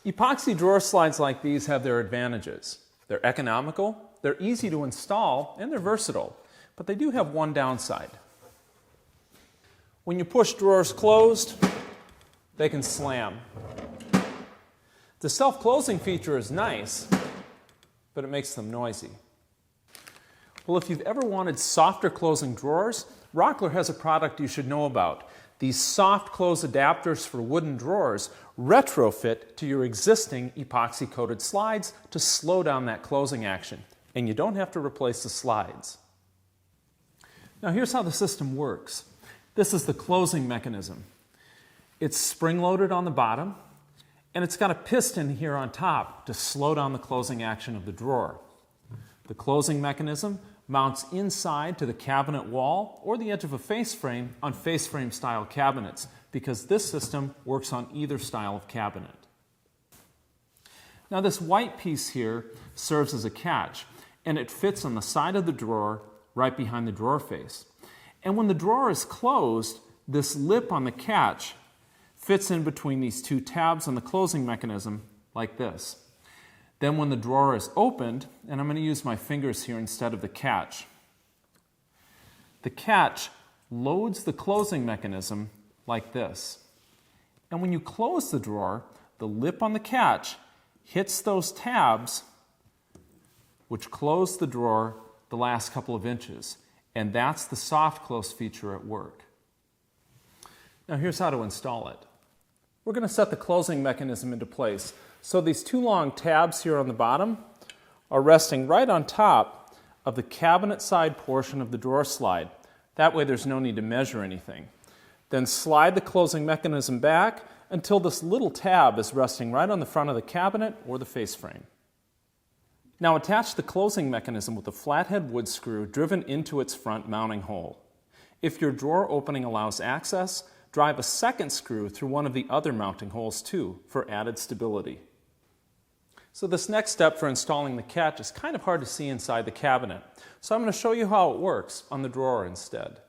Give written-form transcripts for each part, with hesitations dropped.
Epoxy drawer slides like these have their advantages. They're economical, they're easy to install, and they're versatile. But they do have one downside. When you push drawers closed, they can slam. The self-closing feature is nice, but it makes them noisy. Well, if you've ever wanted softer closing drawers, Rockler has a product you should know about. These soft close adapters for wooden drawers retrofit to your existing epoxy-coated slides to slow down that closing action, and you don't have to replace the slides. Now here's how the system works. This is the closing mechanism. It's spring-loaded on the bottom, and it's got a piston here on top to slow down the closing action of the drawer. The closing mechanism mounts inside to the cabinet wall or the edge of a face frame on face frame style cabinets, because this system works on either style of cabinet. Now this white piece here serves as a catch, and it fits on the side of the drawer right behind the drawer face. And when the drawer is closed, this lip on the catch fits in between these two tabs on the closing mechanism like this. Then when the drawer is opened, and I'm going to use my fingers here instead of the catch loads the closing mechanism like this. And when you close the drawer, the lip on the catch hits those tabs which close the drawer the last couple of inches. And that's the soft close feature at work. Now here's how to install it. We're going to set the closing mechanism into place. So these two long tabs here on the bottom are resting right on top of the cabinet side portion of the drawer slide. That way there's no need to measure anything. Then slide the closing mechanism back until this little tab is resting right on the front of the cabinet or the face frame. Now attach the closing mechanism with a flathead wood screw driven into its front mounting hole. If your drawer opening allows access, drive a second screw through one of the other mounting holes too for added stability. So this next step for installing the catch is kind of hard to see inside the cabinet. So I'm going to show you how it works on the drawer instead.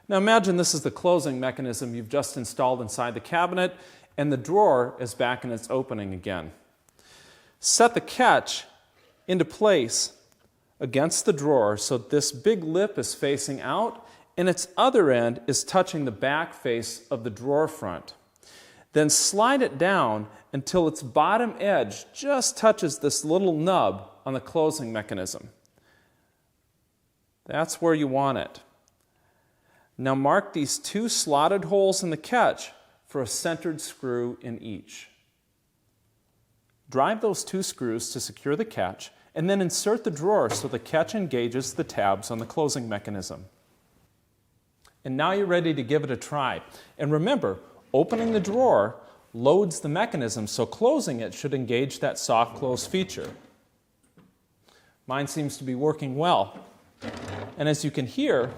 Now imagine this is the closing mechanism you've just installed inside the cabinet, and the drawer is back in its opening again. Set the catch into place against the drawer so this big lip is facing out and its other end is touching the back face of the drawer front. Then slide it down until its bottom edge just touches this little nub on the closing mechanism. That's where you want it. Now mark these two slotted holes in the catch for a centered screw in each. Drive those two screws to secure the catch, and then insert the drawer so the catch engages the tabs on the closing mechanism. And now you're ready to give it a try. And remember, opening the drawer loads the mechanism, so closing it should engage that soft close feature. Mine seems to be working well. And as you can hear,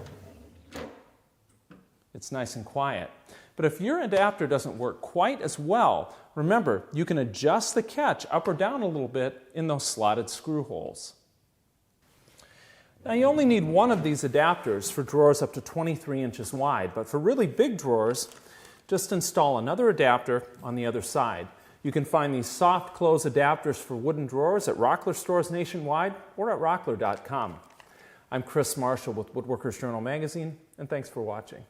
it's nice and quiet. But if your adapter doesn't work quite as well, remember, you can adjust the catch up or down a little bit in those slotted screw holes. Now you only need one of these adapters for drawers up to 23 inches wide, but for really big drawers, just install another adapter on the other side. You can find these soft close adapters for wooden drawers at Rockler stores nationwide or at rockler.com. I'm Chris Marshall with Woodworkers Journal magazine, and thanks for watching.